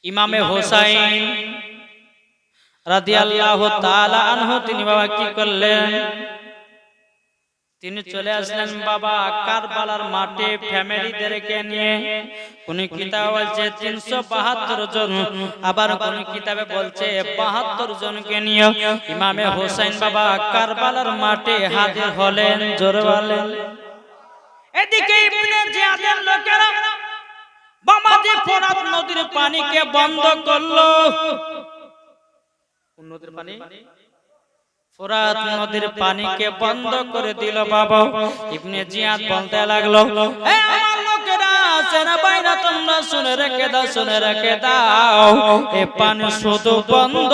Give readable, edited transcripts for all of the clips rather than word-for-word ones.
ইমামে হোসাইন রাদিয়াল্লাহু তাআলা আনহু তিনি বাবা কি করলেন, তিনি চলে আসলেন বাবা কারবালার মাঠে ফ্যামিলিদেরকে নিয়ে। কোন কিতাবে বলছে 372 জন, আবার কোন কিতাবে বলছে 72 জনকে নিয়ে ইমামে হোসেন বাবা কারবালার মাঠে হাজির হলেন। জোরে বলেন। এদিকে ইবনে জিয়াদের লোকেরা বাবাজি ফোরাত নদীর পানিকে বন্ধ করলো। কোন নদীর পানি? ফোরাত নদীর পানিকে বন্ধ করে দিল বাবা। ইবনে জিয়াদ বলতে লাগলো, এ আমার লোকেরা, সেনাবাহিনী তোমরা শুনে রেখে দাও, শুনে রেখে দাও, এ পানি শুধু বন্ধ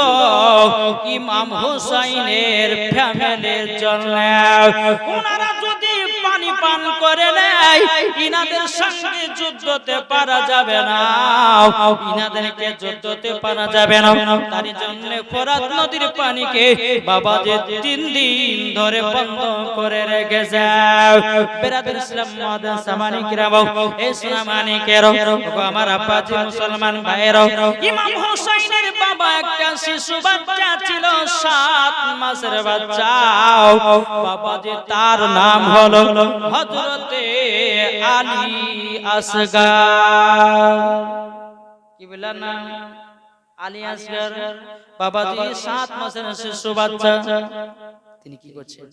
ইমাম হুসাইনের ফ্যামিলির জন্য। ওনারা যদি পানি পান করে নেয় ইনাদের সঙ্গে যুদ্ধতে পারা যাবে না, ইনাদেরকে যুদ্ধতে পারা যাবে না। তার জন্য ফোরাত নদীর পানিকে বাবা যে 3 দিন ধরে বন্ধ করে রেখেছে। বেরাদর ইসলাম মাদান সামানি কিরাম, এই সোনামানিকেরও আমার আব্বাজি মুসলমান ভাইয়েরও, ইমাম হোসেনের বাবা একটা শিশু বাচ্চা ছিল, 7 মাসের বাচ্চা। বাবাজি তার নাম হলো হযরতে আলী আসগার। কি বললেন না? আলী আসগার। বাবাজি 7 মাসের শিশু বাচ্চা। তিনি কি করছেন?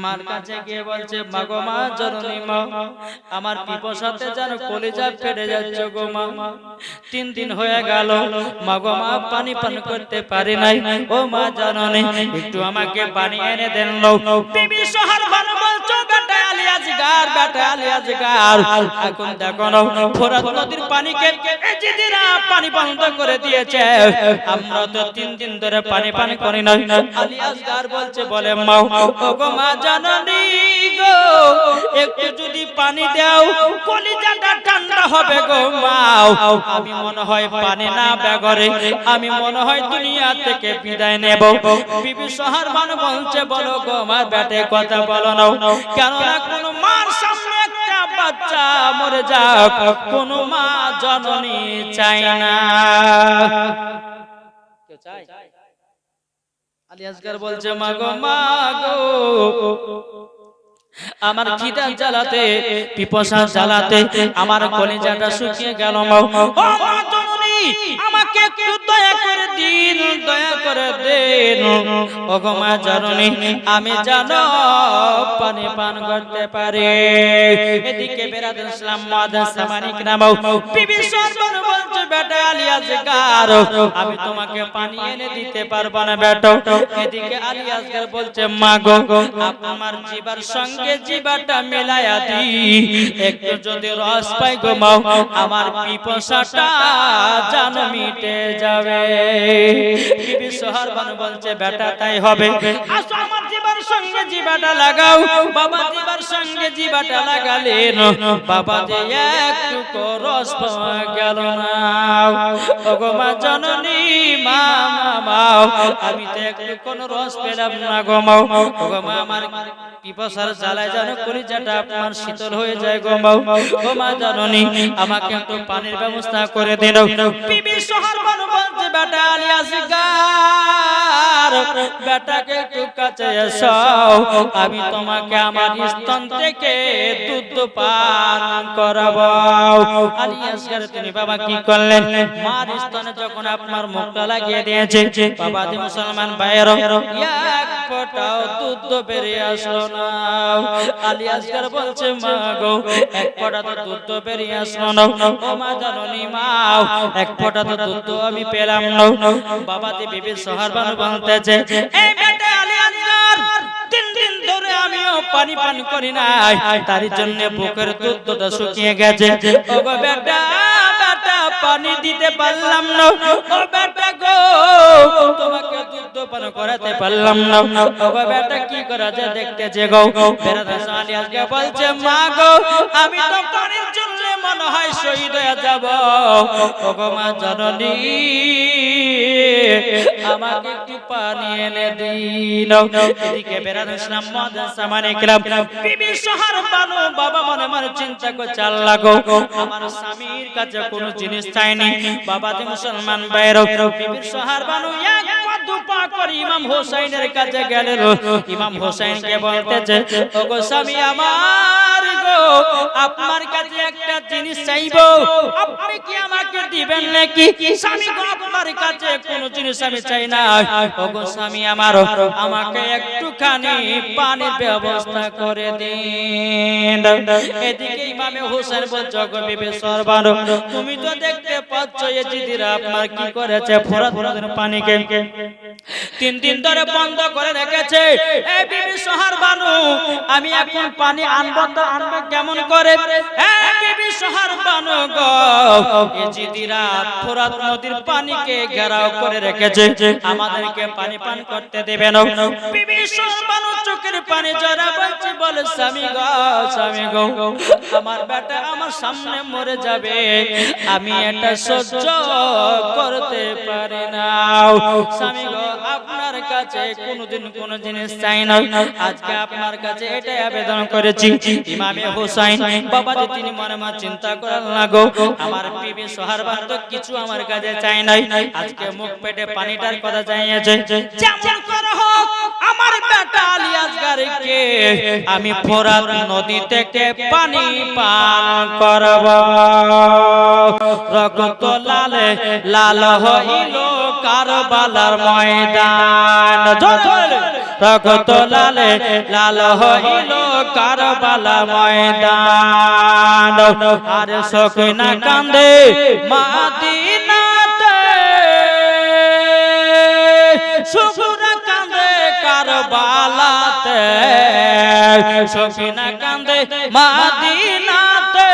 মার কাছে গিয়ে বলছে, মাগো মা, জননী মা, আমার পিপাসাতে যেন কলিজা ফেটে যাচ্ছে গো মা। 3 দিন হয়ে গেল মাগো মা, পানি পান করতে পারি নাই। ও মা জননী, একটু আমাকে পানি এনে দেন। বিবি সোহার বানু বলছো, বেটা আলী আসগার, বেটা আলী আসগার, এখন দেখো না ফোরাত নদীর পানিকে এজিদিরা পানি বন্ধ করে দিয়েছে, আমরা তো 3 দিন ধরে পানি পান করি নাই। আলী আসগার বলছে, বলে মা, ও গো মা জননী গো, একটু যদি পানি দাও কলিজাটা ঠান্ডা হবে গো মা। আমি মনে হয় পানি না বেগরে আমি মনে হয় দুনিয়া থেকে বিদায় নেব। বিবি সোহার বানু বলছে, বলো গো মা, বেটে কথা বলো না, কেন না কোন মার সামনে একটা বাচ্চা মরে যাক কোন মা জননী চায় না। কেউ চায়? আলী আসগার বলছে, মাগো মাগো, আমার খিদা জ্বালাতে, পিপাসা জ্বালাতে আমার কলিজাটা শুকিয়ে গেল মা। ও মা জননী, আমাকে একটু দয়া করে দিন, দয়া করে দেন। ও গো মা জননী, আমি জানো পানি পান করতে পারি। এদিকে বেরাদর ইসলাম মাদান সামানি কিরাম, বিবি সোহার বলছে, বেটা আলী আসগার, আমি তোমাকে পানি এনে দিতে পারবো না বেটা। এদিকে আলী আসগার বলছে, মা গো, আমার জিবার সঙ্গে জিবাটা মিলায়া দি, একটু যদি রস পাই গো মা, আমার পিপাসাটা জান মিটে যাবে। বিবি সোহার বানু বলছে, বেটা তাই হবে, আসো আমার জিবার সঙ্গে জিবাটা লাগাও। বাবা জিবার সঙ্গে জিবাটা লাগালেন, বাবা যে একটু রস পাওয়া গেল না। ও গো মা জননী, মা মা, আমি তো একটু কোন রস পেলাম না গো মা। ও গো মা, আমার পিপাসার জ্বালায় যেন কলিজাটা আপনার শীতল হয়ে যায় গো মা। ও মা জননী, আমাকে একটু পানির ব্যবস্থা করে দিন। বিবি সোহার বানু বলছে, বেটা আলী আসগার, বেটাকে একটু কাছে এসো, আমি তোমাকে আমার স্তন থেকে দুধ পান করাবো। আলী আসগার তিনি বাবা কি করলেন, মার স্তনে যখন আপনার মুখটা লাগিয়ে দিয়েছে, বাবা দি মুসলমান ভাইয়েরা, এক ফোঁটাও দুধ বেরিয়ে আসলো না। আলী আসগার বলছে, মা গো, এক ফোঁটা তো দুধ বেরিয়ে আসলো না। ও মা জননী মা, এক ফোঁটা তো দুধ আমি পেলাম না। বাবা দি বিবি সোহার বানু বলতেছে, এই বেটা আলী আসগার, 3 দিন ধরে আমিও পানি পান করি নাই, তার জন্য বুকের দুধটা শুকিয়ে গেছে। ও গো বেটা, বেটা পানি দিতে পারলাম না। ও বেটা গো, তোমাকে দুধ পান করাতে পারলাম না। ও গো বেটা, কি করা যায় দেখতেছে গো। বেরাদর আলী আসগার বলছে, মা গো, আমি তো পানির জন্য মনে হয় শহীদ হয়ে যাব। ওগো মা জননী আমাকে একটু পানি এনে দিন। এদিকে বেরান ইসলাম সামানে কিরাম বিবি শহর বানু বাবা মনে মনে চিন্তা করছে আল্লাহ গো আমার স্বামীর কাছে কোনো জিনিস চাইনি। বাবা যে মুসলমান ভাইরা বিবি শহর বানু এক দুপা করে ইমাম হোসেনের কাছে গেলেন। ইমাম হোসেনকে বলতেছে ওগো স্বামী আমার গো আপনার কাছে একটা জিনিস চাইবো, আপনি কি আমাকে দিবেন নাকি? স্বামী গো আপনার কাছে কোনো জিনিস আমি চাই না। ওগো স্বামী আমার আমাকে একটুখানি পানির ব্যবস্থা করে দিন। এদিকে ইমামে হোসেন বলছে গো বিবি সরবানো তুমি তো দেখতে পাচ্ছ এজিদিরা আপনার কি করেছে, ফোরাত নদীর পানিকে 3 দিন ধরে বন্ধ করে রেখেছে। এই বিবি শহর বানু আমি এখন পানি আনবো তো আনবো কেমন করে? এই বিবি শহর বানু গো এজিদিরা ফোরাত নদীর পানিকে ঘেরাও করে রেখেছে, আমাদেরকে পানি পান করতে দেবে না। বিবি শহর বানু চোখের পানি জরা বলছে বলে স্বামী গো আমার বেটা আমার সামনে মরে যাবে, আমি এটা সহ্য করতে পারি না। স্বামী গো আপনার কাছে কোনদিন কোন জিনিস চাই না, আজকে আপনার কাছে এটাই আবেদন করেছি। ইমামে হোসেন বাবা যে তিনি মনে মনে চিন্তা করেন না গো আমার বিবি সোহারবান তো কিছু আমার কাছে চাই নাই, আজকে মুখ পেটে পানিটার কথা চাইছে। যেমন করে হোক আমার বেটা আলী আসগারকে আমি ফোরাত নদী থেকে পানি পান করব। রক্ত লালে লাল হইল কারবালার ময়দান, রক্ত লালে লাল হইল কারবালা ময়দান। আর সকিনা কান্দে মাদিনাতে, সুগুরা কান্দে কারবালাতে, সকিনা কান্দে মাদিনাতে,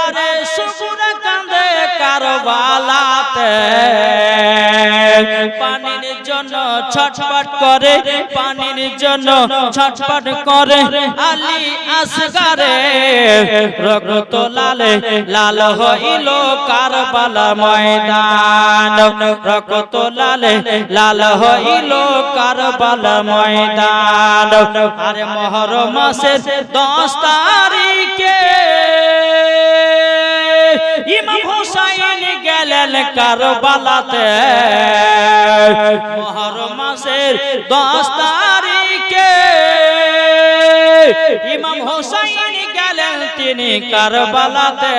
আরে সুগুরা কান্দে কারবালাতে। পানির জন্য ছটফট করে, পানির জন্য ছটফট করে আলী আসগারে। রক্ত লালে লাল হইল কারবালা ময়দান, রক্ত লালে লাল হইল কারবালা ময়দান। আরে মুহররম মাসের 10 তারিখে ইমাম হোসেন গেলেন কারবালাতে। মুহররম মাসের 10 তারিখে ইমাম হোসেন গেলেন তিনি কারবালাতে।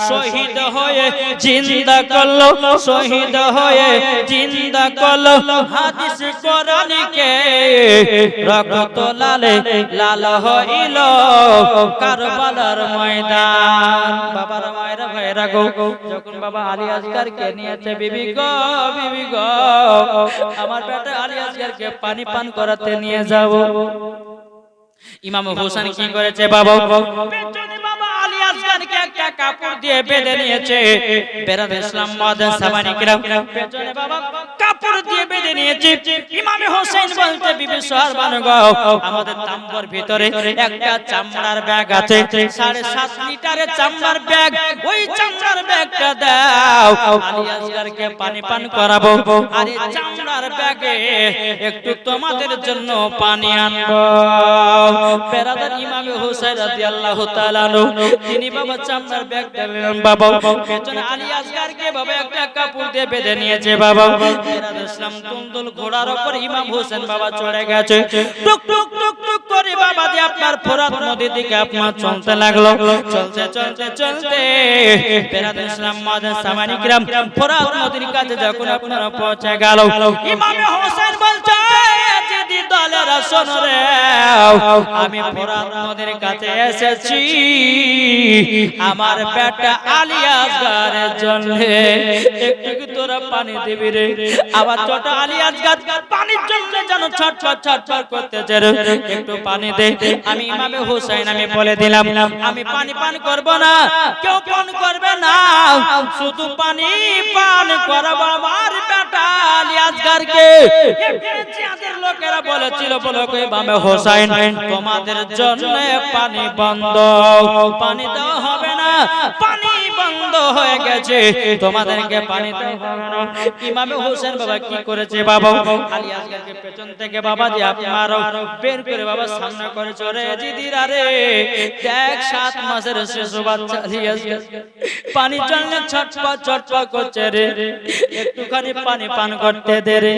শহীদ হয়ে জিন্দা করলো, শহীদ হয়ে জিন্দা করলো হাদিস কোরআনকে। রক্ত লালে লাল হইল কারবালার ময়দান। বাবার মায়েরা ভাইরা গো যখন বাবা আলী আসগারকে নিয়েছে বিবি গো আমার বেটা আলী আসগারকে পানি পান করাতে নিয়ে যাব। ইমাম হোসেন কি করেছে বাবা পেছনে বাবা আলী আসগারকে একটা কাপড় দিয়ে বেঁধে নিয়েছে। বেরাদ ইসলাম মাদান সামানি কিরাম পেছনে বাবা কাপড় দিয়ে বেঁধে নিয়েছে। ইমাম হোসেন বলতে বিবি সোহারবানু গো আমাদের তাম্বর ভিতরে একটা চামড়ার ব্যাগ আছে, 7.5 লিটারের চামড়ার ব্যাগ, ওই চামড়ার ব্যাগটা দাও আলী আসগারকে পানি পান করাবো। আর এই চামড়ার ব্যাগে একটু তোমাদের জন্য পানি আনবো। বেরাদার ইমাম হোসেন রাদিয়াল্লাহু তাআলা তিনি বাবা চামড়ার ব্যাগ দিলেন বাবা, পেছনে আলী আসগারকে বাবা একটা কাপড় দিয়ে বেঁধে নিয়েছে বাবা। বেরাদ ইসলাম তুন্দুল ঘোড়ার উপর ইমাম হোসেন বাবা চড়ে গেছে। টুক টুক টুক টুক করে বাবা যে আপনার ফোরাত নদীর দিকে আপনার চলতে লাগলো। চলতে চলতে চলতে বেরাদ ইসলাম মাদান সামানি কিরাম ফোরাত নদীর কাছে যখন আপনারা পৌঁছে গেল, ইমাম হোসেন বলছে যদি দলেরা শোনো রে আমি ফোরাত নদীর কাছে এসেছি আমার বেটা আলী আসগারের জন্য, একটু তোরা পানি দিবি রে। আবার ছোট আলী আসগার পানির জন্য যেন ছটফট ছটফট করতেছে, একটু পানি দে। আমি ইমামে হোসেন আমি বলে দিলাম আমি পানি পান করব না, কেউ পান করবে না, শুধু পানি পান করব আমার বেটা আলী আসগারকে। এই জিয়াদের লোকেরা লোকেরা বলেছিল বলো কই ইমাম হোসেন তোমাদের জন্য পানি বন্ধ, পানি দেওয়া হবে না, পানি বন্ধ হয়ে গেছে, তোমাদেরকে পানি দেওয়া হবে না। ইমাম হোসেন বাবা কি করেছে বাবা, আলী আসগরকে পেছন থেকে বাবাজি আপনারও বের করে বাবা সামনে করে চলে জিদিরা রে দেখ 7 মাসের শিশু বাচ্চা আলী আসগর পানি চললে ছটপট ছটপট করছে রে, একটুখানি পানি পান করতে দে রে।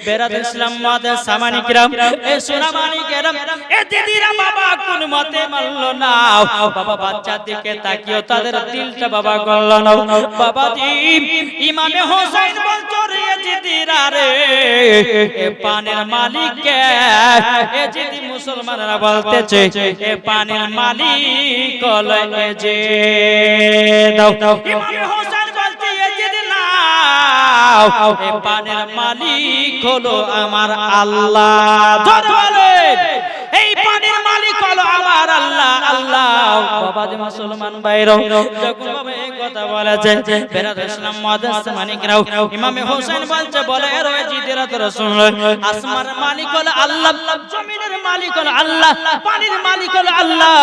বেরাদ ইসলাম মাদের সামানি কিরাম এ সোনামানি কিরাম এ দিদিরা বাবা কোন মতে মানলো না বাবা, বাচ্চার দিকে তাকিয়ে তাদের দিলটা বাবা গলল না। বাবাজি ইমামে হোসেন বলতো রে দিদিরা রে এ পানির মালিক কে, এ যদি মুসলমানরা বলতেছে এ পানির মালিক হলো এ যে দাও। ইমামে হোসেন বলতে এ যদি না এ পানির মালিক হলো আমার আল্লাহ। জোরে বলেন এই পানির মালিক হলো আমার আল্লাহ। আল্লাহ বাবাজি মুসলমান ভাইরা যখন বাবা এই কথা বলেছে বেরাদ ইসলাম মাদ্রাসা মানিকরাও ইমামে হোসেন বলছে বলে এর ওই জিদেরা তো রাসূল আসমানের মালিক হলো আল্লাহ, জমিনের মালিক হলো আল্লাহ, পানির মালিক হলো আল্লাহ,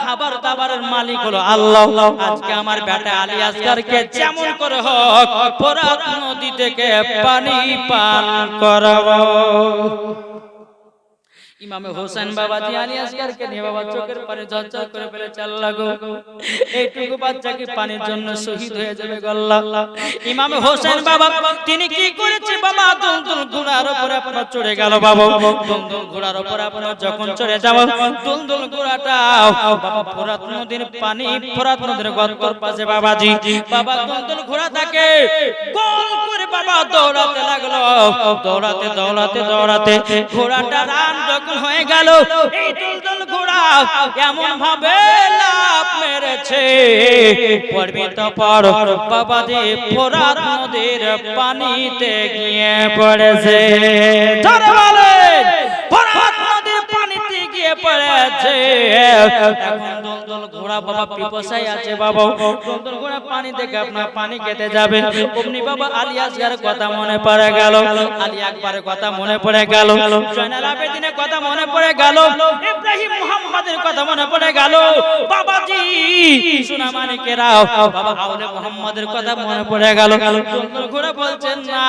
খাবার দাবারের মালিক হলো আল্লাহ। আজকে আমার বেটা আলী আসগরকে যেমন করে হোক ফোরাত নদী থেকে পানি পান করাবো। ইমামে হোসেন বাবাজি আলী আসগরকে নিয়ে বাবা চোখের পানি ঝরঝর করে ফেলে চাল লাগো, এইটুকু বাচ্চা কি পানির জন্য শহীদ হয়ে যাবে গল্লা। ইমামে হোসেন বাবা তিনি কি করেছে বাবা, দুলদুল ঘোড়ার উপরে আপনার চড়ে গেল বাবা, দুলদুল ঘোড়ার উপরে আপনার যখন চড়ে যাব দুলদুল ঘোড়াটা বাবা ফোরাত নদীর পানি, ফোরাত নদীর গর্তর পাশে বাবাজি বাবা দুলদুল ঘোড়াটাকে গোল করে বাবা দৌড়াতে লাগলো, দৌড়াতে দৌড়াতে দৌড়াতে ঘোড়াটা রান যখন হয়ে গেল এই দুলদুল ঘোড়া এমন ভাবে লাফ মেরেছে পড়বি তো পড় বাবাজি ফোরাত নদীর পানিতে গিয়ে পড়েছে। জোরে বলেন ফোরাত নদীর পানিতে গিয়ে পড়েছে। এখন দুলদুল ঘোড়া বাবা পিপাসায় আছে বাবা, দুলদুল ঘোড়া পানি থেকে আপনার পানি খেতে যাবে, অমনি বাবা আলী আসগরের কথা মনে পড়ে গেল, আলী আকবরের কথা মনে পড়ে গেল, জয়নাল আবেদিনের কথা মনে পড়ে গেল, ইব্রাহিম মুহাম্মাদের কথা মনে পড়ে গেল, বাবাজি সোনামানিকেরাও বাবা আউলে মুহাম্মাদের কথা মনে পড়ে গেল। দুলদুল ঘোড়া বলছেন না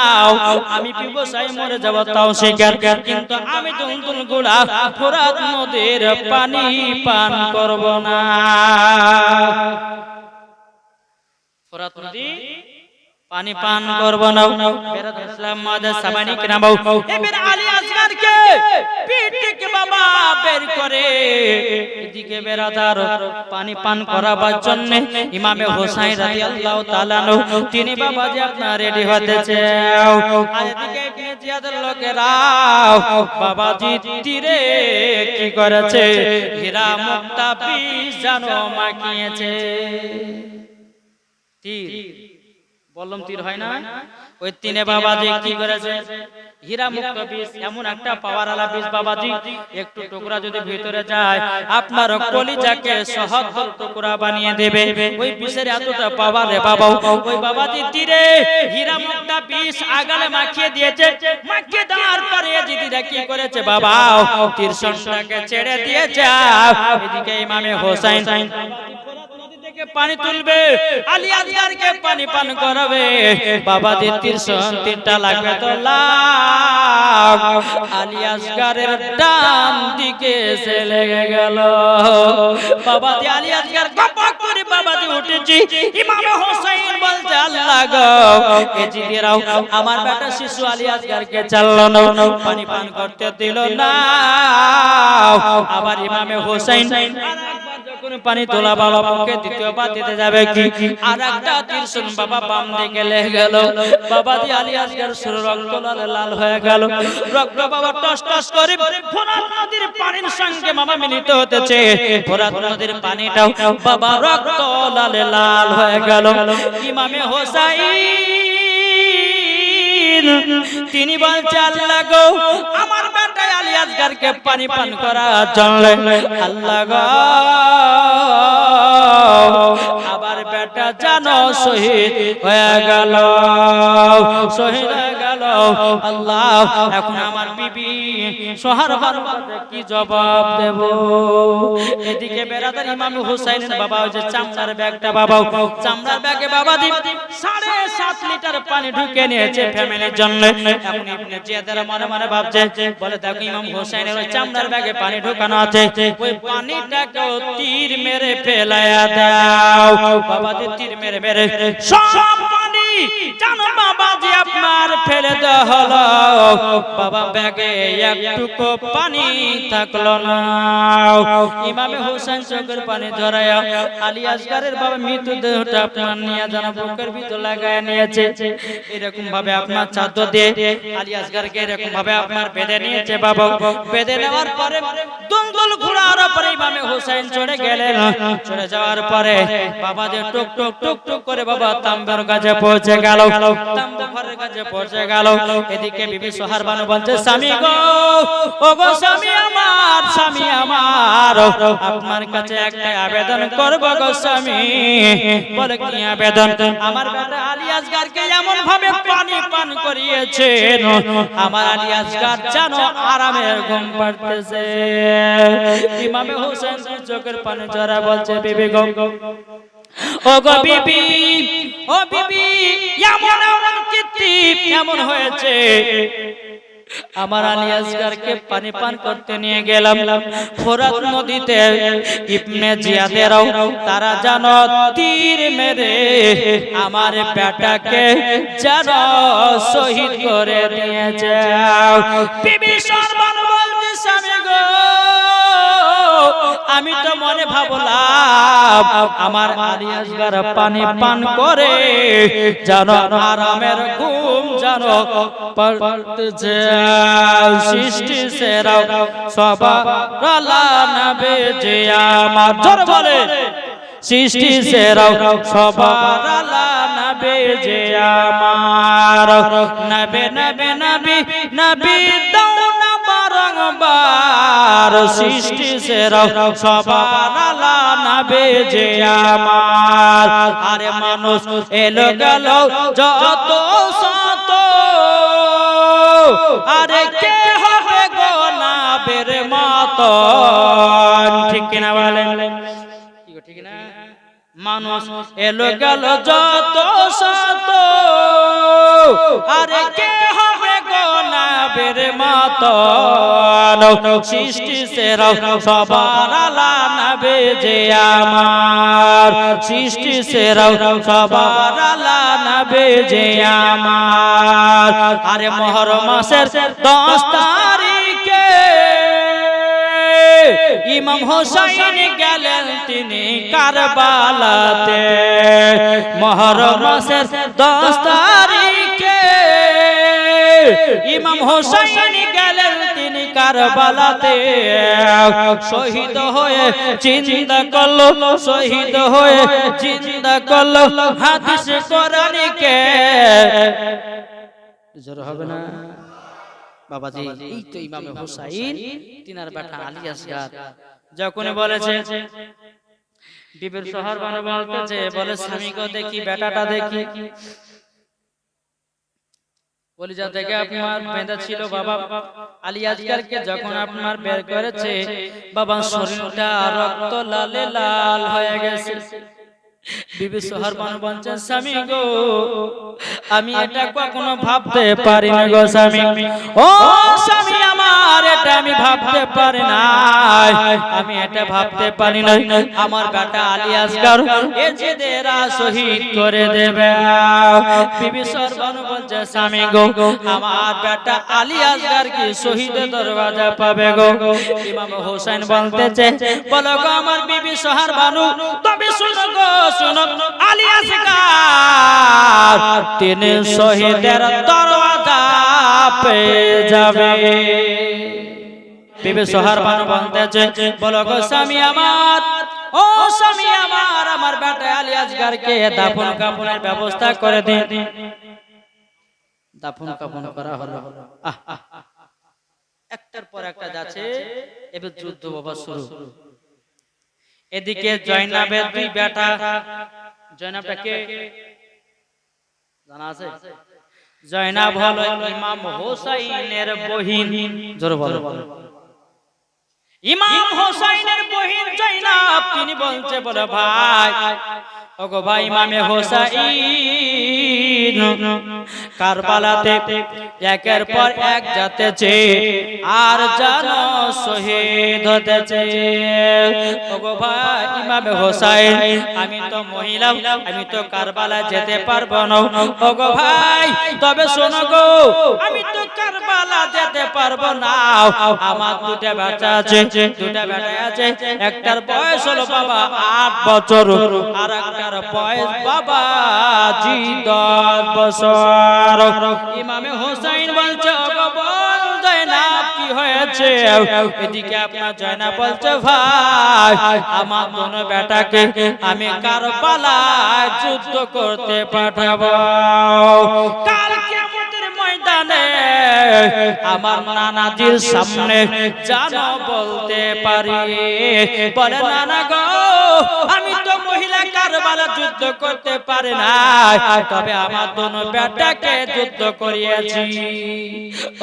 আমি পিপাসায় মরে যাব তাও স্বীকার, কিন্তু আমি দুলদুল ঘোড়া ফোরাত নদীর পানি পান করব না। ফোরাত নদী পানি পান করব না। বেরাদ ইসলাম মাদ্রাসা সামানিক নামাও এবার আলী আসগরকে পিঠ থেকে বাবা বের করে এদিকে বেরাদার পানি পান করাবার জন্য ইমামে হোসেন রাদিয়াল্লাহু তাআলা আনহু তিনি বাবা যে আপনার রেডি হতেছে, আর এদিকে ইবনে জিয়াদের লোকেরা বাবাজি তীরে কি করেছে হীরা মুক্তা বিষ জানো মাখিয়েছে। তীর বললাম তীর হয় না, ওই তিনে বাবাজি কি করেছে হীরা মুক্ত বীজ এমন একটা পাওয়ারওয়ালা বীজ বাবাজি, একটু টুকরা যদি ভিতরে যায় আপনার কলিজাকে সহজল টুকরা বানিয়ে দেবে। ওই বীজের এতটা পাওয়ার রে বাবা, ওই বাবাজি তীরে হীরা মুক্ত বীজ আগালে মাখিয়ে দিয়েছে, মাখিয়ে দেওয়ার পরে জিদিরা কি করেছে বাবা তীরশনটাকে ছেড়ে দিয়েছে। এদিকে ইমামে হোসেন পানি তুলবে, আলী আসগরকে পানি পান করাবে, বাবাজি তীরটা লাগবে তো লাগ, আলী আসগরের ডান দিকে এসে লেগে গেল। বাবাজি আলী আসগর গপক করে বাবাজি উঠেছি, ইমাম হোসেন বলছে আল্লাহ গো এই জিদেরাও আমার বেটা শিশু আলী আসগরকে চাললো না, পানি পান করতে দিল না। আবার ইমামে হোসেন পানি তোলা বাবা মুখে দ্বিতীয়বার দিতে যাবে কি, আর একটা তীর বাবা বাম দিকে লেগে গেল, বাবাজি আলী আসগর সুর রক্ত লাল হয়ে গেল, রক্ত বাবা টস টস করে ফোরাত নদীর পানির সঙ্গে মামা মিলিত হতেছে, ফোরাত নদীর পানিটাও বাবা রক্ত লালে লাল হয়ে গেল। ইমামে হোসেন তিনি বলছে আল্লাহ গো আমার বেটা আলী আসগরকে পানি পান করার জন্য আল্লাহ গো আবার বেটা জানো শহীদ হয়ে গেল, শহীদ হয়ে গেল। আল্লাহ, এখন আমার বিবি সোহার বারবাদে কি জবাব দেব? এদিকে বেরাদার ইমাম হুসাইনের বাবা ওই যে চামড়ার ব্যাগটা, বাবা চামড়ার ব্যাগে বাবা দি 7.5 লিটার পানি ঢুকে নিয়েছে ফ্যামিলির জন্য। এখন ইবনে জিয়াদের মনে মনে ভাবছে, বলে দেখো ইমাম হুসাইনের ওই চামড়ার ব্যাগে পানি ঢোকানো আছে, ওই পানিটাকে তীর মেরে ফেলায়া দাও। বাবা দি তীর মেরে মেরে সব পানি জানো বাবা জি আপনার ফেলে দেওয়া হলো। বাবা ব্যাগে একটুকু পানি থাকলো না। ইমাম হুসাইন চোখের পানি ঝরায়া আলী আসগরের বাবা মৃতদেহটা আপনার নিয়ে জানা বুকের ভিতর লাগায় নিয়েছে। এরকম ভাবে আপনার চাদর দিয়ে আলী আসগরকে এরকম ভাবে আপনার বেঁধে নিয়েছে। বাবা বেঁধে নেওয়ার পরে দুলদুল ঘোরার পরে ইমাম হুসাইন চড়ে গেলেন। চড়ে যাওয়ার পরে বাবা যে টুক টুক টুক টুক করে বাবা তাম্বুর কাছে পৌঁছে গেল, তাম্বু ঘরের কাছে পৌঁছে গেল। এদিকে বিবি সোহার বানু বলছে, স্বামী গো, ও গো স্বামী আমার, স্বামী আমার, আপনার কাছে একটা আবেদন করব গো স্বামী। বলে কি আবেদন? আমার বেটা আলী আসগরকে এমন ভাবে পানি পান করিয়েছেন, আমার আলী আসগর জানো আরামের ঘুম পাড়তেছে। ইমাম হোসেন চোখের পানি ঝরা বলছে, বিবি গো, ও গো বিবি, ও বিবি, এমন এমন কীর্তি কেমন হয়েছে, আমার আলী আসগরকে পানি পান করতে নিয়ে গেলাম ফোরাত নদীতে। ইবনে জিয়াদেরাও তারা জানো তীর মেরে আমার বেটাকে জানো শহীদ করে দিয়েছে। বিবি সরমান বলতে, স্বামী গো, আমি তো মনে ভাবলাম আমার আলী আসগর পানি পান করে জানো আরামের ঘুম জানো পড়তেছে। সৃষ্টি সেরা সবার আলা নবী যে আমার, জোরে বলে, সৃষ্টি সেরা সবার আলা নবী যে আমার। নবী নবী নবী নবী দাও না বারংবার, সৃষ্টি সেরা সবার আলা নবী যে আমার। আরে মানুষ এলো গেল যত শত, আরে কে হবে গো নবীর মতন, ঠিক কিনা বলেন? ঠিক না? মানুষ এলো গেল যত শত, আরে কে হবে গো নবীর মতন, সৃষ্টি সেরা সবার আলা নবী যে আমার, সৃষ্টি সেরা সবার আলা নবী যে আমার। আরে মুহররম মাসের 10 তারিখে ইমাম হোসাইন গেলেন তিনি কারবালাতে। মুহররম মাসের 10 তারিখে ইমাম হোসাইন গেলেন তিনি কারবালাতে। শহীদ হয়ে জিন্দা করলো, শহীদ হয়ে জিন্দা করলো হাদিস কোরআনকে। জোর হবে না বাবাজি? এই তো ইমাম হুসাইন তিনার বেটা আলী আসগর যখন বলেছে, বিবির শহর বানু বলতেছে, বলে স্বামী গো দেখি বেটাটা দেখি। কলিজা থেকে আপনার বেঁধে ছিল বাবা আলী আসগরকে যখন আপনার বের করেছে, বাবা শরীরটা রক্ত লালে লাল হয়ে গেছে। বিবি সোহার বানু বলছেন, স্বামী গো, আমি এটা কখনো ভাবতে পারি না গো স্বামী, ও স্বামী আমার, এটা আমি ভাবতে পারি না, আমি এটা ভাবতে পারি না আমার বেটা আলী আসগর এজিদেরা শহীদ করে দেবে। বিবি সোহার বানু বলছে, স্বামী গো, আমার বেটা আলী আসগর কি শহীদের দরওয়াজা পাবে গো? ইমাম হোসেন বলতেছে, বলো গো আমার বিবি সোহার বানু, তবে শুনো গো, শুনো, আলী আসগর তিনি শহীদের দরওয়াজা পেয়ে যাবে। বিবি সোহার বানু বলতেছে, বলো গো স্বামী আমার, ও স্বামী আমার, আমার বেটা আলী আসগরকে দাফন কাফনের ব্যবস্থা করে দিন। দাফন কাফন করা হলো। একটার পর একটা যাচ্ছে, এবার যুদ্ধ বাবা শুরু। এদিকে জয়নাবের 2 বেটা জয়নাবটা কে জানা আছে? জয়নাব হলো ইমাম হোসাইনের বহিন। জোরে বলো। ইমাম হোসাইনের বহিন জয়নাব তিনি বলছে বলে ভাই ওগো ভাই ইমামে হোসাইন কারবালাতে একের পর এক যাতেছে আর জানো শহীদ হতেছে। ওগো ভাই ইমামে হোসাইন আমি তো মহিলা আমি তো কারবালা যেতে পারবো না। ওগো ভাই তবে শোনো গো আমি তো কারবালা যেতে পারবো না। আমার দুটা বাচ্চা আছে, দুটা বেটা আছে। একটার বয়স হলো বাবা 8 বছর আর একটার বয়স বাবা জি 10 বছর। ইমামে হোসাইন বলছে ওগো বল জয়নাব কি হয়েছে? এদিকে আপনার জয়নাব বলছে ভাই আমার দোনো বেটাকে আমি কারবালায় যুদ্ধ করতে পাঠাবো। কাল কিয়ামতের ময়দানে আমার নানাজির সামনে জানো বলতে পারি বলে নানা গো আমি তো মহিলা কারবালা যুদ্ধ করতে পারি না, তবে আমার দোনো বেটাকে যুদ্ধ করিয়েছি।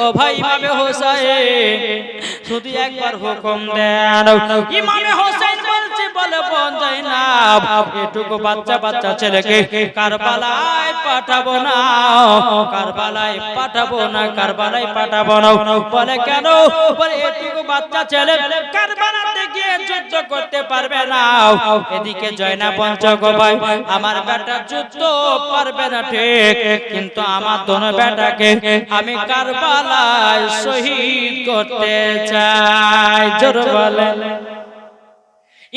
ও ভাই ইমামে হোসাইন শুধু একবার হুকুম দেন। ইমামে হোসাইন বলছে বলে বোন জয়নাব এটুকু বাচ্চা বাচ্চা ছেলেকে কারবালায় পাঠাবো না, কারবালায় পাঠাবো না, কারবালায় পাঠাবো না। বলে কেন? বলে এটুকু বাচ্চা ছেলে কারবালাতে গিয়ে যুদ্ধ করতে পারবে না। এদিকে জয়নাব বলছে গো ভাই আমার বেটা যুদ্ধ পারবে না ঠিক, কিন্তু আমার দোনো বেটাকে আমি কারবালায় শহীদ করতে চাই। জোরে বলে।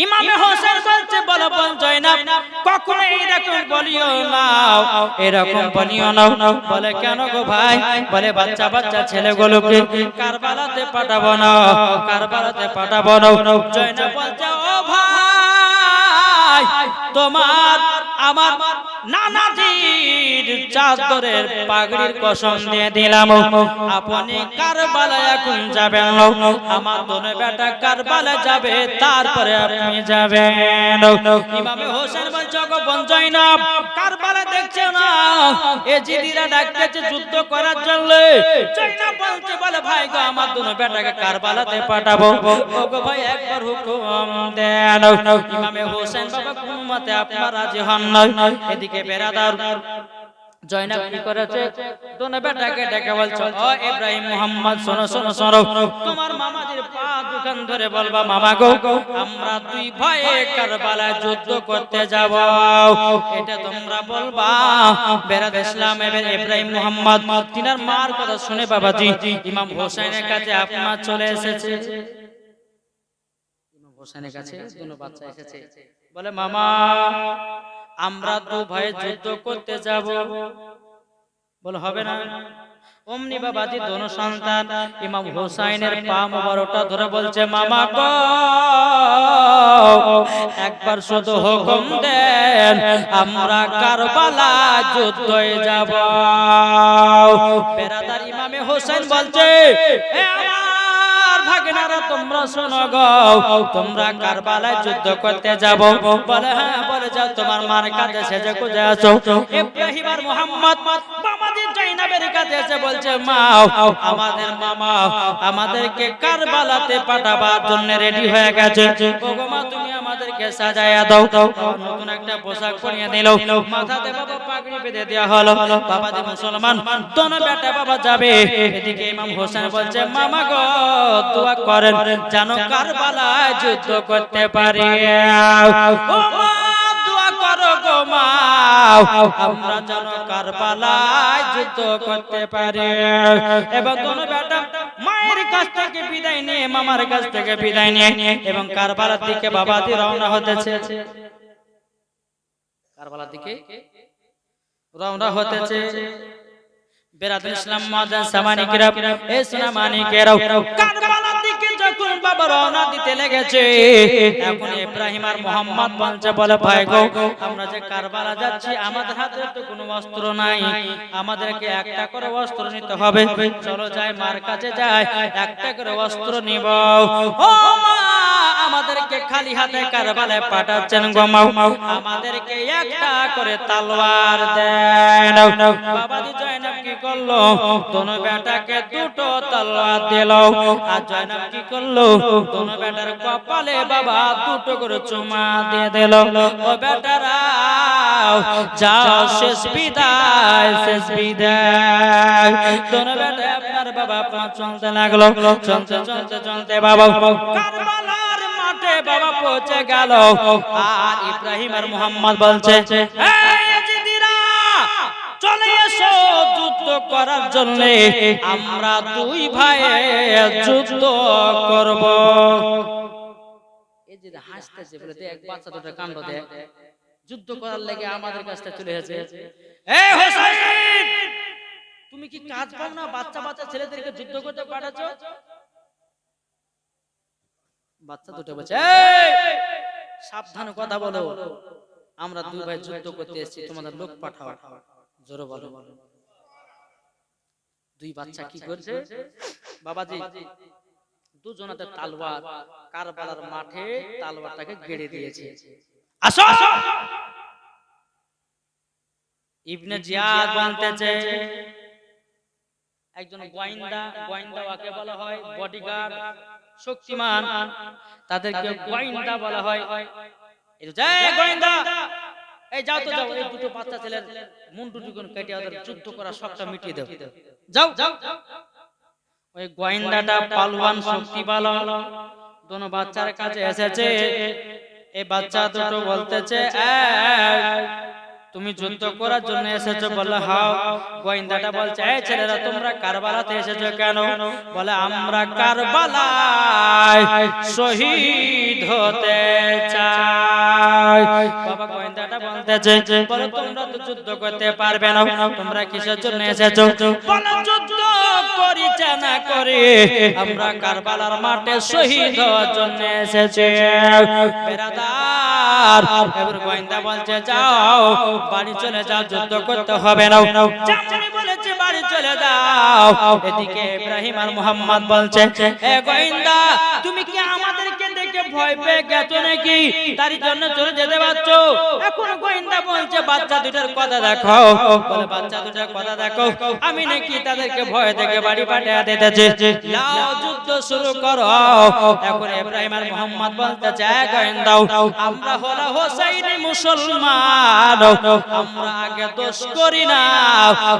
ইমামে হোসেন বলছে বলো বোন জয়নাব কখনো এরকম বলিও না, এরকম বলিও না। বলে কেন গো ভাই? বলে বাচ্চা বাচ্চা ছেলেগুলোকে কারবালাতে পাঠাবো না, কারবালাতে পাঠাবো না। জয়নাব বলছে ও ভাই তোমার আমার নানাজির চাদরের পাগড়ির কসম দিয়ে দিলাম আপনি কারবালায় এখন যাবেন, আমার দোনো বেটা কারবালায় যাবে তারপরে আপনি যাবেন। ইমামে হোসেন বলছে গো বোন জয়নাব কারবালা দেখছে না এজিদিরা ডাকতেছে যুদ্ধ করার জন্য। জয়নাব বলছে বলে ভাই গো আমার দোনো বেটাকে কারবালাতে পাঠাবো। ও গো ভাই একবার হুকুম দেন। ইমামে হোসেন বাবা কোন মতে আপনার রাজি হন না। এদিকে বেরাদার জয়নাব কি করেছে দোনো বেটাকে ডেকে বলছে ও ইব্রাহিম মুহাম্মদ শোনো শোনো শোনো তোমার মামাজির পা দুখান ধরে বলবা মামা গো আমরা দুই ভাই কারবালায় যুদ্ধ করতে যাব, এটা তোমরা বলবা। বেরাদ ইসলাম ইব্রাহিম মুহাম্মদ তিনার মার কথা শুনে বাবাজি ইমাম হোসেনের কাছে আপনার চলে এসেছে। ইমাম হোসেনের কাছে দোনো বাচ্চা এসেছে বলে মামা আমরা দু ভাই যুদ্ধ করতে যাব। বলে হবে না। অমনি বাবাজি দোনো সন্তান ইমাম হোসাইনের পা মোবারকটা ধরে বলছে মামা গো একবার শুধু হুকুম দেন আমরা কারবালা যুদ্ধে যাব। বেরাদার ইমামে হোসেন বলছে এ আমার ভাগনারা তোমরা শোনো গো তোমরা কারবালায় যুদ্ধ করতে যাব। বলে হ্যাঁ। বলে যাও তোমার মার কাছে সেজে খুঁজে আসো। ইব্রাহিম আর মুহাম্মদ বাবাদের জয়নাবের কাছে এসে বলছে মা আমাদের মামা আমাদেরকে কারবালাতে পাঠাবার জন্য রেডি হয়ে গেছে। ওগো মা তুমি আমাদেরকে সাজায়া দাও। নতুন একটা পোশাক পরিয়ে দিল, মাথাতে বাবা পাগড়ি বেঁধে দেওয়া হলো। বাবাজি মুসলমান দোনো বেটা বাবা যাবে। এদিকে ইমাম হোসেন বলছে মামা গো দোয়া করেন যেন কারবালায় যুদ্ধ করতে পারি। ও মা দোয়া করো গো মা আমরা যেন কারবালায় যুদ্ধ করতে পারি। এবার দোনো বেটা মায়ের কাছ থেকে বিদায় নিয়ে মামার কাছ থেকে বিদায় নিয়ে এবং কারবালার দিকে বাবাজি রওনা হতেছে। কারবালার দিকে রওনা হতেছে। বেরাদুল ইসলাম মুআজ্জিন সামানিকেরা এ সোনা মানিকেরা কারবালার দিকে যখন বাবা রওনা দিতে লেগেছে এখন ইব্রাহিম আর মুহাম্মদ বলছে বলে ভাই গো আমরা যে কারবালা যাচ্ছি আমাদের হাতে তো কোনো অস্ত্র নাই, আমাদেরকে একটা করে অস্ত্র নিতে হবে। চলো যাই মার কাছে যাই একটা করে অস্ত্র নিব। ও মা আমাদেরকে খালি হাতে কারবালায় পাঠাচ্ছেন গো মাও, আমাদেরকে একটা করে তলোয়ার দেন। বাবাজি জয়নব কি করলো, দোনো বেটাকে দুটো তলোয়ার দিল। আর জয়নব কি করলো, দোনো বেটার কপালে বাবা দুটো করে চুমা দিয়ে দিল। ও বেটারা যাও, শেষ বিদায়, শেষ বিদায়। দোনো বেটা আপনার বাবা আপনার চলতে লাগলো, চলতে চলতে চলতে বাবা কারবালার মাঠে বাবা পৌঁছে গেল। আর ইব্রাহিম আর মুহাম্মদ বলছে, এই ইয়াজিদিরা চলে এসো যুদ্ধ করার জন্য, আমরা দুই ভাই যুদ্ধ করব। এই যে হাসতেছে বলে দেখ, বাচ্চা দুটো কাণ্ড দেখ, যুদ্ধ করার লাগে আমাদের কাছে চলে এসেছে। এই হোসেন, তুমি কি কাজ পাও না? বাচ্চা বাচ্চা ছেলেদেরকে যুদ্ধ করতে পাঠাচ্ছো। বাচ্চা দুটো বলছে, সাবধান কথা বলো, আমরা দুই ভাই যুদ্ধ করতে এসেছি, তোমাদের লোক পাঠাও। জোরে বলো। দুই বাচ্চা কি করছে বাবাজি, দুজনাতে তালওয়ার কারবালার মাঠে তালওয়ারটাকে গেড়ে দিয়েছে। আসো। ইবনে জিয়াদ বলতেছে, একজন গোয়েন্দা, গোয়েন্দা ওকে বলা হয় বডিগার্ড, শক্তিমান, তাদেরকে গোয়েন্দা বলা হয়। এই যে গোয়েন্দা, এই যাও তো যাও, এই দুটো বাচ্চা ছেলের মুন্ডুটুকুন কেটে ওদের যুদ্ধ করার শখটা মিটিয়ে দাও। যাও যাও। ওই গোয়েন্দাটা পালওয়ান, শক্তিবালা, দোনো বাচ্চার কাছে এসেছে। এই বাচ্চা দুটো বলতেছে, তুমি যুদ্ধ করার জন্য এসেছো? বলে হ্যাঁ। গোয়েন্দাটা বলছে, এই ছেলেরা তোমরা কারবালাতে এসেছো কেন? বলে আমরা কারবালায় শহীদ হতে চাই। বাবা গোয়েন্দাটা বলতেছে, বলে তোমরা তো যুদ্ধ করতে পারবে না, তোমরা কিসের জন্য এসেছো? বলে যুদ্ধ করিছে না করে আমরা কারবালার মাঠে শহীদ হওয়ার জন্য এসেছি। বেরাদার, এবার গোয়েন্দা বলছে, যাও বাড়ি চলে যাও, যুদ্ধ করতে হবে না। যেমনি বলেছে বাড়ি চলে যাও। এদিকে ইব্রাহিম আর মুহাম্মদ বলছে, এ গোয়েন্দা, তুমি কি আমাদেরকে দেখে ভয় পেয়ে গেছো নাকি? তার জন্য চলে যেতে পারছো? এখন গোয়েন্দা বলছে, বাচ্চা দুটার কথা দেখো। বলে বাচ্চা দুটার কথা দেখো, আমি নাকি তাদেরকে ভয় দেখে বাড়ি পাঠিয়ে দিতেছি, লাও যুদ্ধ শুরু করো। এখন ইব্রাহিম আর মুহাম্মদ বলতেছে, গোয়েন্দা, আমরা হলো হোসাইনি মুসলমান, আমরা আগে দোষ করি না,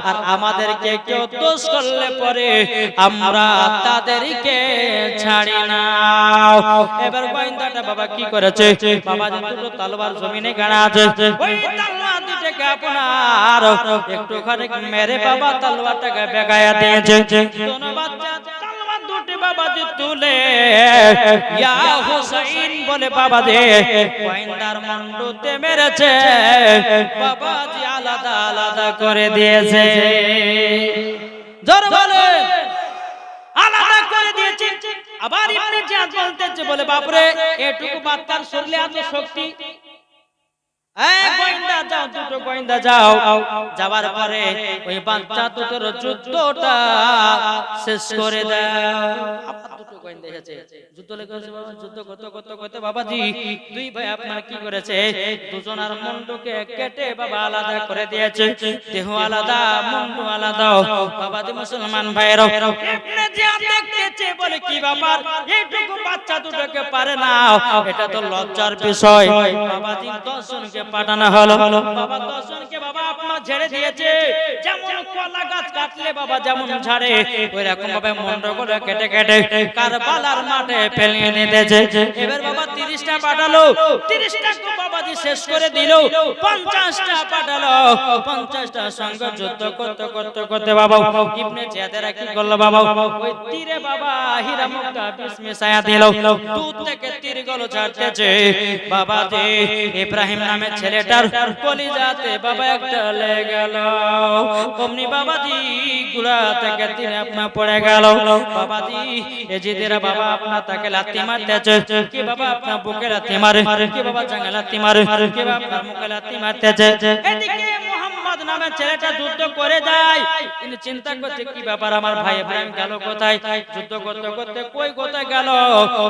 আর আমাদেরকে কেউ দোষ করলে পরে আমরা তাদেরকে ছাড়ি না। এবার গোয়েন্দাটা বাবা কি করেছে, বাবা দুটো তলোয়ার জমিনে গাড়া আছে, ওই তলোয়ার দুটোকে আপনার একটুখানি মেরে বাবা তলোয়ারটাকে বেগায়া দিয়েছে। দোনো বাচ্চা তলোয়ার দুটো বাবাজি তুলে ইয়া হোসেন বলে বাবাজি গোয়েন্দার মুন্ডুতে মেরেছে, বাবাজি আলাদা আলাদা করে দিয়েছে। জোরে বলে, আলাদা করে দিয়েছে। আবার ইবনে জিয়াদ বলতেছে, বলে বাপরে এটুকু বাচ্চার শরীরে এত শক্তি। গোয়েন্দা যাও, দুটো গোয়েন্দা যাও। যাওয়ার পরে ওই বাচ্চা দুটোর যুদ্ধটা শেষ করে দাও। আবার দুটো গোয়েন্দা এসেছে, যুদ্ধ লেগেছে। বাবা যুদ্ধ করতে করতে করতে বাবাজি দুই ভাই আপনার কি করেছে, দুজনার মুন্ডকে কেটে বাবা আলাদা করে দিয়েছে। দেহ আলাদা, মুন্ডু আলাদা। বাবাজি মুসলমান ভাইরা, ইবনে জিয়াদ দেখতেছে, বলে কি ব্যাপার, এইটুকু বাচ্চা দুটোকে পারে না, এটা তো লজ্জার বিষয়। বাবাজি 10 জনকে পাঠানো হলো। বাবা 10 জনকে বাবা আপনার ঝেড়ে দিয়েছে। যেমন কলা গাছ কাটলে বাবা যেমন ঝাড়ে, ওই রকম ভাবে মুন্ডগুলো কেটে কেটে কারবালার মাঠে ফেলিয়ে দিতেছে। এবার বাবা 30টা পাঠালো, 30টা বাবাজি শেষ করে দিল। 50টা পাঠালো, 50টা সঙ্গে যুদ্ধ করতে করতে করতে বাবা ইবনে জিয়াদেরা কি করলো, বাবা ওই তীরে বাবা হীরা মুক্তা বিষ মিশায়া দিল। দূর থেকে তীরগুলো ছাড়তেছে। বাবাজি ইব্রাহিম নামে ছেলেটার কলিজাতে বাবা একটা লেগে গেল। অমনি বাবাজি গুড়া থেকে তীর আপনার পড়ে গেল। বাবাজি এজিদেরা বাবা আপনার তাকে লাথি মারতেছে, কি বাবা আপনার বুকে লাথি মারে, কি বাবা জাঙ্গে লাথি মারে, কি বাবা আপনার মুখে লাথি মারতেছে। এদিকে মুহাম্মদ নামে ছেলেটা যুদ্ধ করে যায়। তিনি চিন্তা করছে কি ব্যাপার, আমার ভাই ইব্রাহিম গেল কোথায়? যুদ্ধ করতে করতে কই কোথায় গেল?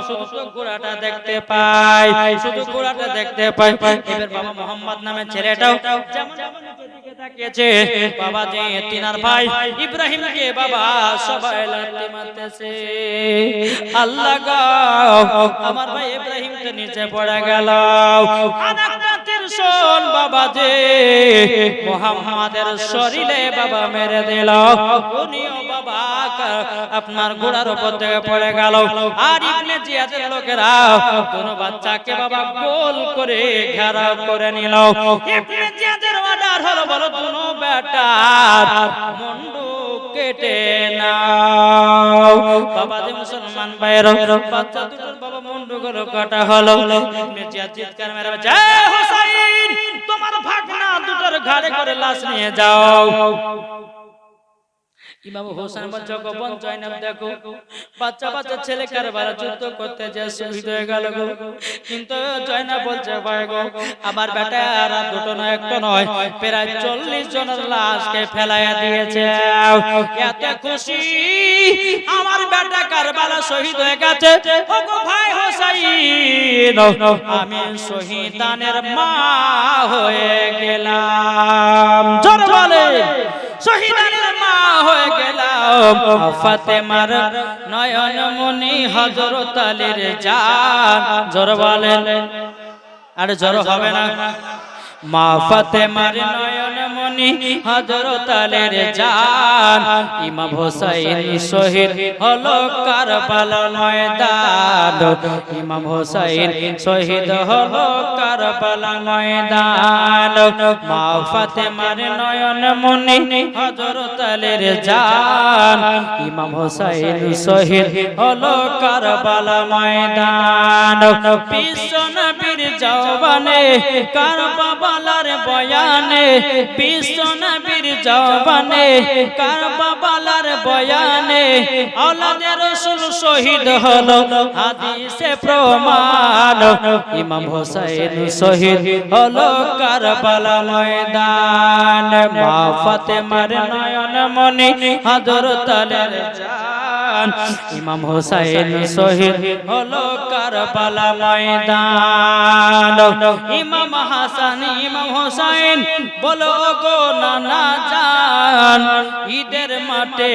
শুধু ঘোড়াটা দেখতে পায়, শুধু ঘোড়াটা দেখতে পায়। এবার বাবা মোহাম্মদ নামে ছেলেটাও যেমন যেমন নিচের দিকে তাকিয়েছে, বাবা যে তিনার ভাই ইব্রাহিমকে বাবা সবাই লাথি মারতেছে। আল্লাহ গো, আমার ভাই ইব্রাহিম তো নিচে পড়ে গেল। আনাকাতের শোন বাবা যে মুহাম্মাদের শরীরে বাবা মেরে দিল। উনিও বাবা আপনার ঘোড়ার উপর থেকে পড়ে গেল। আর ইবনে জিয়াদের লোকেরা দুটো বাচ্চাকে বাবা গোল করে ঘেরাও করে নিল। ইবনে জিয়াদের অর্ডার হলো, বলো দুটো বেটার মুন্ডু কেটে নাও। বাবা যে মুসলমান ভাইরা, বাচ্চা দুটোর বাবা মুন্ডুগুলো কাটা হলো। ইবনে জিয়াদ চিৎকার মেরে বলছে, এ হুসাইন, তোমার ভাগনা দুটোর ঘাড়ে করে লাশ নিয়ে যাও। ইমাম হোসেন বলছে, গোপন জয়নাব দেখো, বাচ্চা বাচ্চা ছেলে কারবালা যুদ্ধ করতে যে শহীদ হয়ে গেল গো। কিন্তু জয়নাব বলছে, ভাই গো, আমার বেটা আর দুটো নয় একটা নয়, প্রায় 40 জনের লাশকে ফেলাইয়া দিয়েছে। এত খুশি আমার বেটা কারবালা শহীদ হয়ে গেছে। ও গো ভাই হোসেন, আমি শহীদানের মা হয়ে গেলাম। জোর বলে, শহীদানের মা হয়ে গেলাম। ফাতেমার নয়ন মনি হযরত আলীর জান। জোর বলেন, আরে জোর হবে না। মা ফাতেমার নয়ন মনি হযরত আলীর জান। ইমাম হোসেন শহীদ হলো কারবালার ময়দান। ইমাম হোসেন শহীদ হলো কারবালার ময়দান। মা ফাতেমার নয়ন মনি হযরত আলীর জান। ইমাম হোসেন শহীদ হলো কারবালার ময়দান। বিশ্ব নবীর জওয়ানে কারবালার বয়ানে, বিশ্ব নবীর জওয়ানে কারবালার বয়ানে, আওলাদে রাসূল শহীদ হলো হাদিসে প্রমাণ। ইমাম হোসেন শহীদ হলো কারবালা ময়দান। মা ফাতেমার নয়ন মনি হযরত আলীর জান। ইমাম হোসেন শহীদ হলো কারবালা ময়দান। ইমাম হাসান ইমাম হোসেন বলো গো নানা জান, ঈদের মাঠে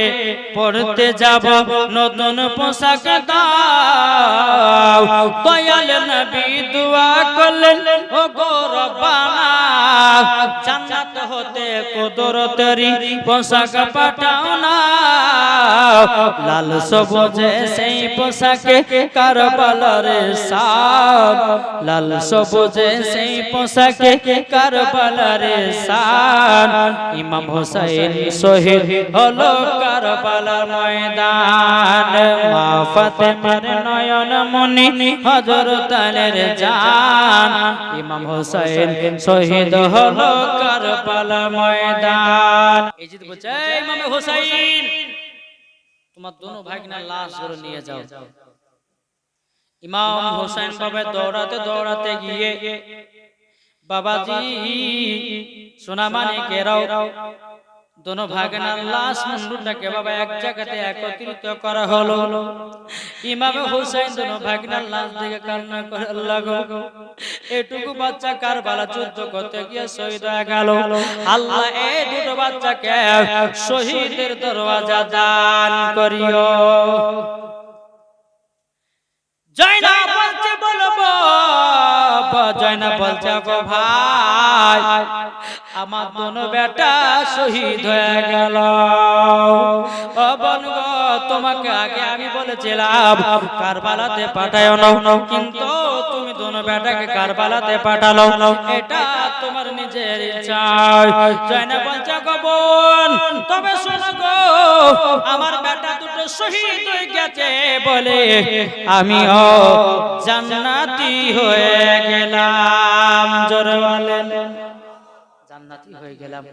পড়তে যাব নতুন পোশাক দাও। দয়াল নবী দোয়া করলেন, ও গো রব্বানা, জান্নাত হতে কুদরতেরি পোশাক পাঠাও না। লাল সবুজে সেই পোশাকে কারবালার শান। লাল সবুজে সেই পোশাকে কারবালার শান। ইমাম হোসেন শহীদ হলো কারবালার ময়দান। মা ফাতেমার নয়ন মনি হযরত আলীর জান। ইমাম হোসেন শহীদ হলো কারবালার ময়দান। এই যে বলছে, ইমাম হোসেন, তোমার দোনো ভাগনার লাশ ধরে নিয়ে যাও। ইমাম হোসেন বাবা দৌড়াতে দৌড়াতে গিয়ে বাবাজি সোনামানিকেরাও দোনো ভাগনার লাশ মুন্ডুটাকে বাবা এক জায়গাতে একত্রিত করা হলো। ইমাম হোসেন দোনো ভাগনার লাশ দেখে কান্না করে, আল্লাহ গো, এটুকু বাচ্চা কারবালা যুদ্ধ করতে গিয়ে শহীদ হয়ে গেল। আল্লাহ এই দুটো বাচ্চাকে শহীদের দরওয়াজা দান করিও। জয়নাব বলছে, বলবো জয়নাব বলছে, গো ভাই, আমার দোনো বেটা শহীদ হয়ে গেল। ও বোন গো, তোমাকে আগে আমি বলেছিলাম কারবালাতে পাঠাও না, কিন্তু তুমি দোনো বেটাকে কারবালাতে পাঠালো, এটা তোমার নিজের ইচ্ছা। জয়নাব বলছে, গো বোন, তবে শোনো গো, আমার বেটা দুটো শহীদ হয়ে গেছে বলে আমিও জান্নাতি হয়ে গেলাম। জোরে বলেন, জান্নাতি হয়ে গেলাম।